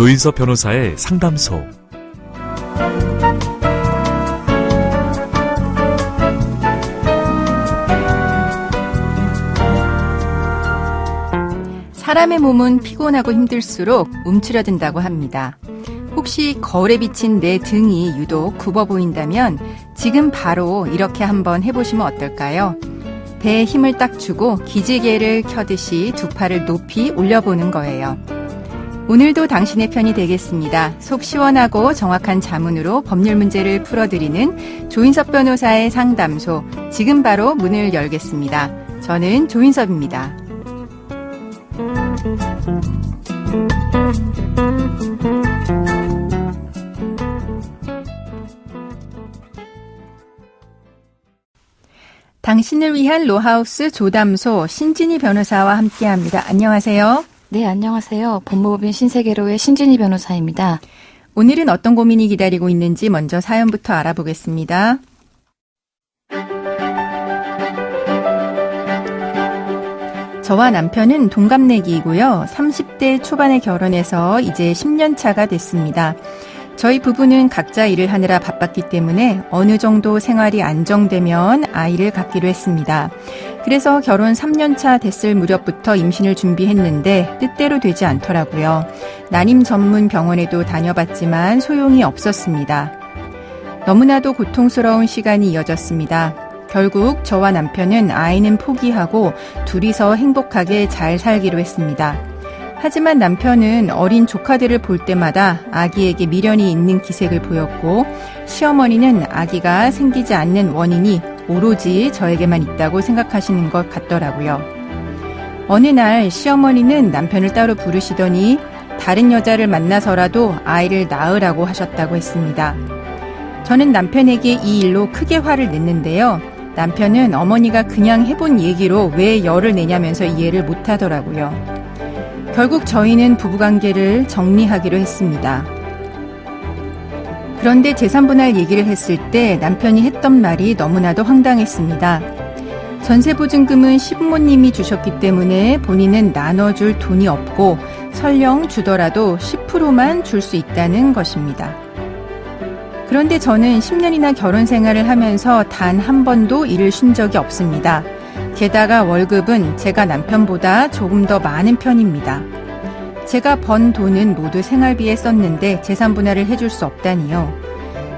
조인섭 변호사의 상담소. 사람의 몸은 피곤하고 힘들수록 움츠려든다고 합니다. 혹시 거울에 비친 내 등이 유독 굽어 보인다면 지금 바로 이렇게 한번 해보시면 어떨까요? 배에 힘을 딱 주고 기지개를 켜듯이 두 팔을 높이 올려보는 거예요. 오늘도 당신의 편이 되겠습니다. 속 시원하고 정확한 자문으로 법률 문제를 풀어드리는 조인섭 변호사의 상담소, 지금 바로 문을 열겠습니다. 저는 조인섭입니다. 당신을 위한 로하우스 조담소 신진희 변호사와 함께합니다. 안녕하세요. 네, 안녕하세요. 법무법인 신세계로의 신진희 변호사입니다. 오늘은 어떤 고민이 기다리고 있는지 먼저 사연부터 알아보겠습니다. 저와 남편은 동갑내기이고요. 30대 초반에 결혼해서 이제 10년 차가 됐습니다. 저희 부부는 각자 일을 하느라 바빴기 때문에 어느 정도 생활이 안정되면 아이를 갖기로 했습니다. 그래서 결혼 3년 차 됐을 무렵부터 임신을 준비했는데 뜻대로 되지 않더라고요. 난임 전문 병원에도 다녀봤지만 소용이 없었습니다. 너무나도 고통스러운 시간이 이어졌습니다. 결국 저와 남편은 아이는 포기하고 둘이서 행복하게 잘 살기로 했습니다. 하지만 남편은 어린 조카들을 볼 때마다 아기에게 미련이 있는 기색을 보였고, 시어머니는 아기가 생기지 않는 원인이 오로지 저에게만 있다고 생각하시는 것 같더라고요. 어느 날 시어머니는 남편을 따로 부르시더니 다른 여자를 만나서라도 아이를 낳으라고 하셨다고 했습니다. 저는 남편에게 이 일로 크게 화를 냈는데요. 남편은 어머니가 그냥 해본 얘기로 왜 열을 내냐면서 이해를 못하더라고요. 결국 저희는 부부관계를 정리하기로 했습니다. 그런데 재산분할 얘기를 했을 때 남편이 했던 말이 너무나도 황당했습니다. 전세보증금은 시부모님이 주셨기 때문에 본인은 나눠줄 돈이 없고 설령 주더라도 10%만 줄 수 있다는 것입니다. 그런데 저는 10년이나 결혼 생활을 하면서 단 한 번도 일을 쉰 적이 없습니다. 게다가 월급은 제가 남편보다 조금 더 많은 편입니다. 제가 번 돈은 모두 생활비에 썼는데 재산 분할을 해줄 수 없다니요.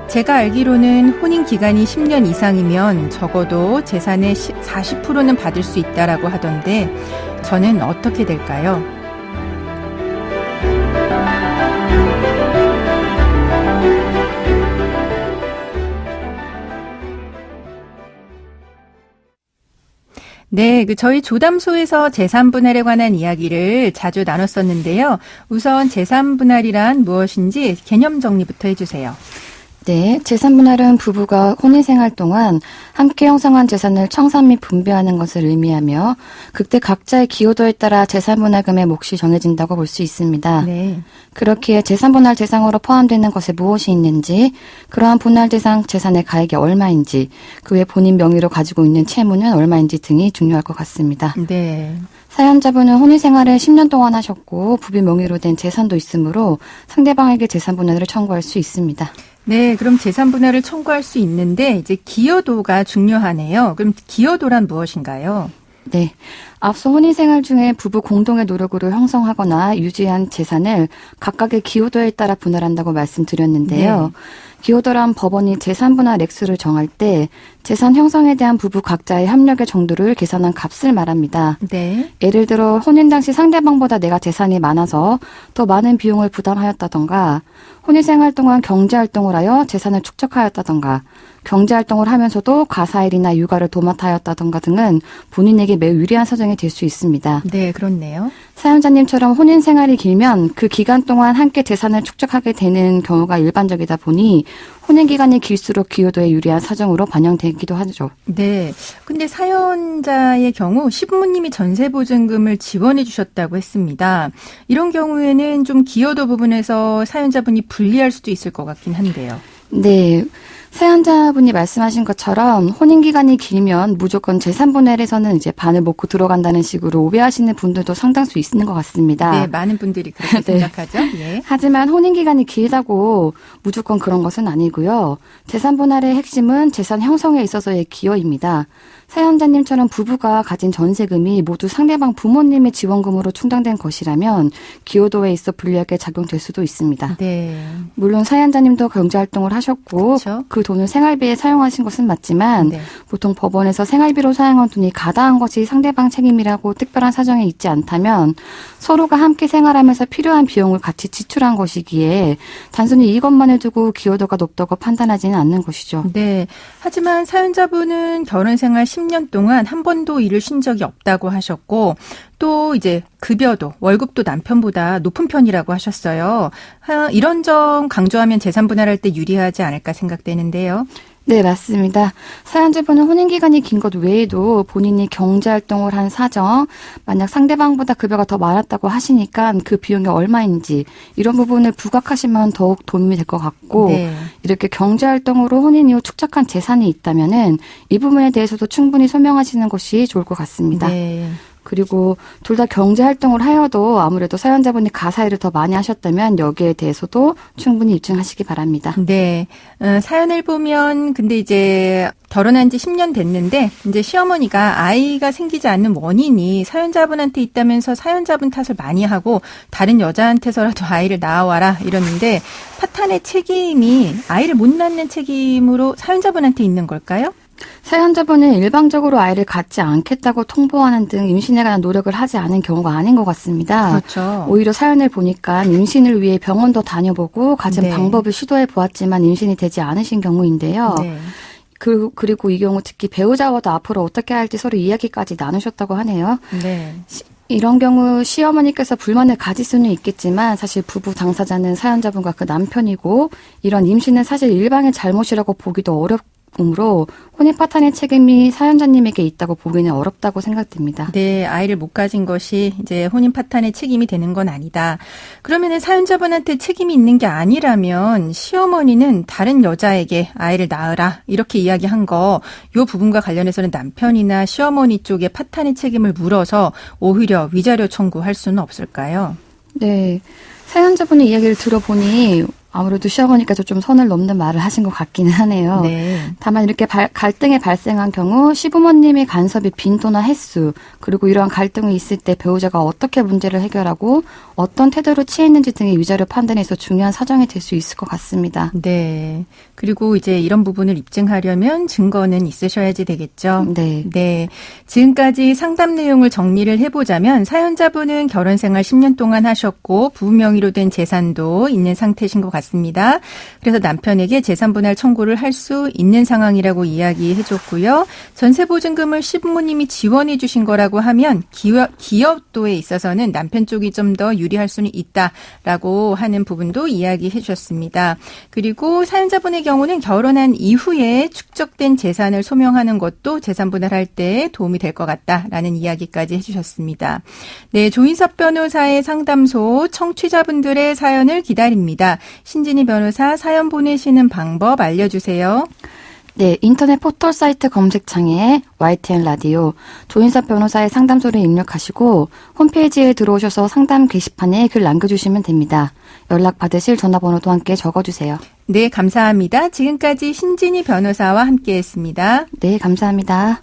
제가 알기로는 혼인 기간이 10년 이상이면 적어도 재산의 40%는 받을 수 있다라고 하던데 저는 어떻게 될까요? 네, 저희 조담소에서 재산분할에 관한 이야기를 자주 나눴었는데요. 우선 재산분할이란 무엇인지 개념 정리부터 해주세요. 네, 재산분할은 부부가 혼인생활 동안 함께 형성한 재산을 청산 및 분배하는 것을 의미하며 그때 각자의 기여도에 따라 재산분할금의 몫이 정해진다고 볼 수 있습니다. 네. 그렇기에 재산분할 대상으로 포함되는 것에 무엇이 있는지, 그러한 분할 대상 재산의 가액이 얼마인지, 그 외 본인 명의로 가지고 있는 채무는 얼마인지 등이 중요할 것 같습니다. 네. 사연자분은 혼인생활을 10년 동안 하셨고 부부 명의로 된 재산도 있으므로 상대방에게 재산분할을 청구할 수 있습니다. 네, 그럼 재산분할을 청구할 수 있는데 이제 기여도가 중요하네요. 그럼 기여도란 무엇인가요? 네, 앞서 혼인생활 중에 부부 공동의 노력으로 형성하거나 유지한 재산을 각각의 기여도에 따라 분할한다고 말씀드렸는데요. 네. 기여도란 법원이 재산분할 액수를 정할 때 재산 형성에 대한 부부 각자의 협력의 정도를 계산한 값을 말합니다. 네. 예를 들어 혼인 당시 상대방보다 내가 재산이 많아서 더 많은 비용을 부담하였다던가, 혼인생활 동안 경제활동을 하여 재산을 축적하였다던가, 경제활동을 하면서도 가사일이나 육아를 도맡아였다던가 등은 본인에게 매우 유리한 사정이 될 수 있습니다. 네, 그렇네요. 사연자님처럼 혼인생활이 길면 그 기간 동안 함께 재산을 축적하게 되는 경우가 일반적이다 보니 혼인기간이 길수록 기여도에 유리한 사정으로 반영되기도 하죠. 네. 근데 사연자의 경우 시부모님이 전세보증금을 지원해 주셨다고 했습니다. 이런 경우에는 좀 기여도 부분에서 사연자분이 불리할 수도 있을 것 같긴 한데요. 네. 사연자분이 말씀하신 것처럼 혼인기간이 길면 무조건 재산분할에서는 이제 반을 먹고 들어간다는 식으로 오해하시는 분들도 상당수 있는 것 같습니다. 네, 많은 분들이 그렇게 네. 생각하죠. 예. 하지만 혼인기간이 길다고 무조건 그런 것은 아니고요. 재산분할의 핵심은 재산 형성에 있어서의 기여입니다. 사연자님처럼 부부가 가진 전세금이 모두 상대방 부모님의 지원금으로 충당된 것이라면 기여도에 있어 불리하게 작용될 수도 있습니다. 네. 물론 사연자님도 경제활동을 하셨고 그렇죠. 그 돈을 생활비에 사용하신 것은 맞지만 네. 보통 법원에서 생활비로 사용한 돈이 가다한 것이 상대방 책임이라고 특별한 사정이 있지 않다면 서로가 함께 생활하면서 필요한 비용을 같이 지출한 것이기에 단순히 이것만을 두고 기여도가 높다고 판단하지는 않는 것이죠. 네. 하지만 사연자분은 결혼 생활 10년 동안 한 번도 일을 쉰 적이 없다고 하셨고 또 이제 급여도 월급도 남편보다 높은 편이라고 하셨어요. 이런 점 강조하면 재산 분할할 때 유리하지 않을까 생각되는데요. 네, 맞습니다. 사연자분은 혼인기간이 긴 것 외에도 본인이 경제활동을 한 사정, 만약 상대방보다 급여가 더 많았다고 하시니까 그 비용이 얼마인지 이런 부분을 부각하시면 더욱 도움이 될 것 같고 네. 이렇게 경제활동으로 혼인 이후 축적한 재산이 있다면은 이 부분에 대해서도 충분히 설명하시는 것이 좋을 것 같습니다. 네. 그리고 둘 다 경제활동을 하여도 아무래도 사연자분이 가사일을 더 많이 하셨다면 여기에 대해서도 충분히 입증하시기 바랍니다. 네. 사연을 보면 근데 이제 결혼한 지 10년 됐는데 이제 시어머니가 아이가 생기지 않는 원인이 사연자분한테 있다면서 사연자분 탓을 많이 하고 다른 여자한테서라도 아이를 낳아와라 이러는데 파탄의 책임이 아이를 못 낳는 책임으로 사연자분한테 있는 걸까요? 사연자분은 일방적으로 아이를 갖지 않겠다고 통보하는 등 임신에 관한 노력을 하지 않은 경우가 아닌 것 같습니다. 그렇죠. 오히려 사연을 보니까 임신을 위해 병원도 다녀보고 가진 네. 방법을 시도해 보았지만 임신이 되지 않으신 경우인데요. 네. 그리고 이 경우 특히 배우자와도 앞으로 어떻게 할지 서로 이야기까지 나누셨다고 하네요. 네. 이런 경우 시어머니께서 불만을 가질 수는 있겠지만 사실 부부 당사자는 사연자분과 그 남편이고 이런 임신은 사실 일방의 잘못이라고 보기도 어렵으므로 혼인 파탄의 책임이 사연자님에게 있다고 보기는 어렵다고 생각됩니다. 네, 아이를 못 가진 것이 이제 혼인 파탄의 책임이 되는 건 아니다. 그러면은 사연자분한테 책임이 있는 게 아니라면 시어머니는 다른 여자에게 아이를 낳으라 이렇게 이야기한 거, 요 부분과 관련해서는 남편이나 시어머니 쪽에 파탄의 책임을 물어서 오히려 위자료 청구할 수는 없을까요? 네, 사연자분의 이야기를 들어보니 아무래도 시어머니께서 좀 선을 넘는 말을 하신 것 같기는 하네요. 네. 다만 이렇게 갈등이 발생한 경우 시부모님의 간섭의 빈도나 횟수 그리고 이러한 갈등이 있을 때 배우자가 어떻게 문제를 해결하고 어떤 태도를 취했는지 등의 위자료 판단에서 중요한 사정이 될 수 있을 것 같습니다. 네. 그리고 이제 이런 부분을 입증하려면 증거는 있으셔야지 되겠죠. 네. 네. 지금까지 상담 내용을 정리를 해보자면 사연자분은 결혼 생활 10년 동안 하셨고 부부 명의로 된 재산도 있는 상태신 것 같습니다. 그래서 남편에게 재산분할 청구를 할 수 있는 상황이라고 이야기해줬고요. 전세보증금을 시부모님이 지원해 주신 거라고 하면 기여도에 있어서는 남편 쪽이 좀 더 유리할 수는 있다라고 하는 부분도 이야기해 주셨습니다. 그리고 사연자분의 경우는 결혼한 이후에 축적된 재산을 소명하는 것도 재산분할할 때 도움이 될 것 같다라는 이야기까지 해주셨습니다. 네, 조인섭 변호사의 상담소 청취자분들의 사연을 기다립니다. 신진희 변호사 사연 보내시는 방법 알려주세요. 네, 인터넷 포털 사이트 검색창에 YTN 라디오 조인섭 변호사의 상담소를 입력하시고 홈페이지에 들어오셔서 상담 게시판에 글 남겨주시면 됩니다. 연락 받으실 전화번호도 함께 적어주세요. 네, 감사합니다. 지금까지 신진희 변호사와 함께했습니다. 네, 감사합니다.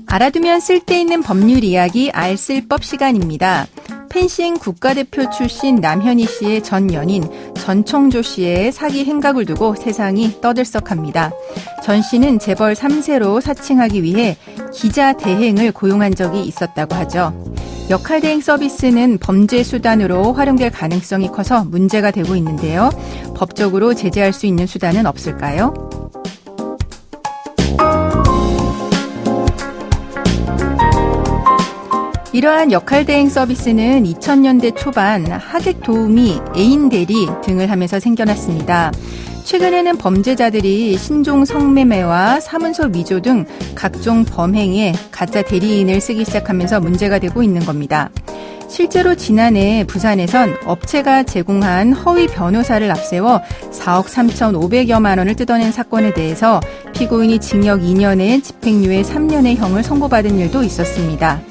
알아두면 쓸데있는 법률 이야기 알쓸법 시간입니다. 펜싱 국가대표 출신 남현희 씨의 전 연인 전청조 씨의 사기 행각을 두고 세상이 떠들썩합니다. 전 씨는 재벌 3세로 사칭하기 위해 기자 대행을 고용한 적이 있었다고 하죠. 역할대행 서비스는 범죄 수단으로 활용될 가능성이 커서 문제가 되고 있는데요. 법적으로 제재할 수 있는 수단은 없을까요? 이러한 역할대행 서비스는 2000년대 초반 하객 도우미, 애인 대리 등을 하면서 생겨났습니다. 최근에는 범죄자들이 신종 성매매와 사문서 위조 등 각종 범행에 가짜 대리인을 쓰기 시작하면서 문제가 되고 있는 겁니다. 실제로 지난해 부산에선 업체가 제공한 허위 변호사를 앞세워 4억 3,500여만 원을 뜯어낸 사건에 대해서 피고인이 징역 2년에 집행유예 3년의 형을 선고받은 일도 있었습니다.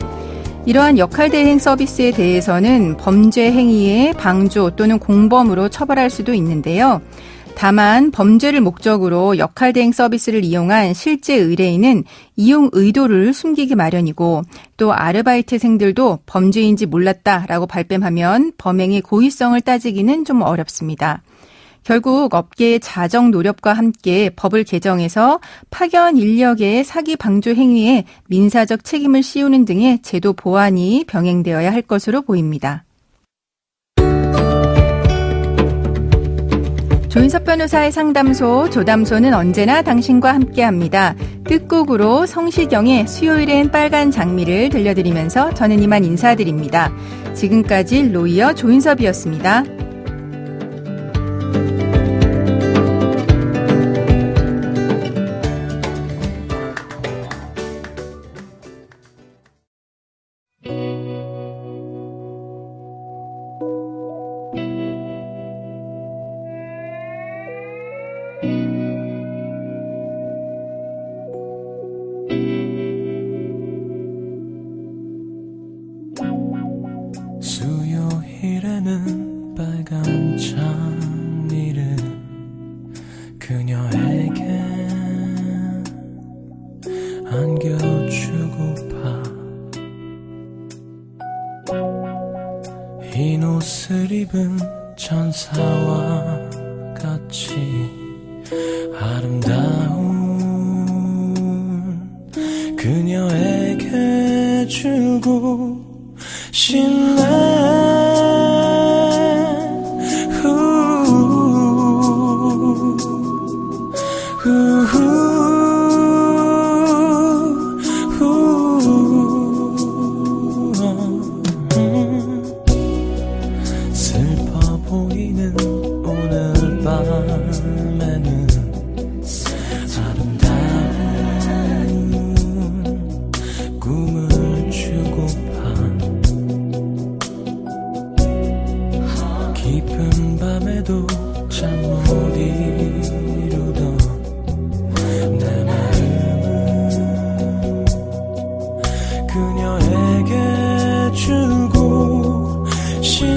이러한 역할대행 서비스에 대해서는 범죄 행위의 방조 또는 공범으로 처벌할 수도 있는데요. 다만 범죄를 목적으로 역할대행 서비스를 이용한 실제 의뢰인은 이용 의도를 숨기기 마련이고 또 아르바이트생들도 범죄인지 몰랐다라고 발뺌하면 범행의 고의성을 따지기는 좀 어렵습니다. 결국 업계의 자정 노력과 함께 법을 개정해서 파견 인력의 사기 방조 행위에 민사적 책임을 씌우는 등의 제도 보완이 병행되어야 할 것으로 보입니다. 조인섭 변호사의 상담소, 조담소는 언제나 당신과 함께합니다. 끝곡으로 성시경의 수요일엔 빨간 장미를 들려드리면서 저는 이만 인사드립니다. 지금까지 로이어 조인섭이었습니다. 수요일에는 빨간 장미를 그녀에게 안겨주고파 흰 옷을 입은 천사와 같이 아름다운 그녀에게 주고 싶네. 슬퍼 보이는 오늘 밤에는 아름다운 꿈을 주고파 깊은 밤에도 잠 못 이루던 내 마음은 그녀에게 주고 싶네.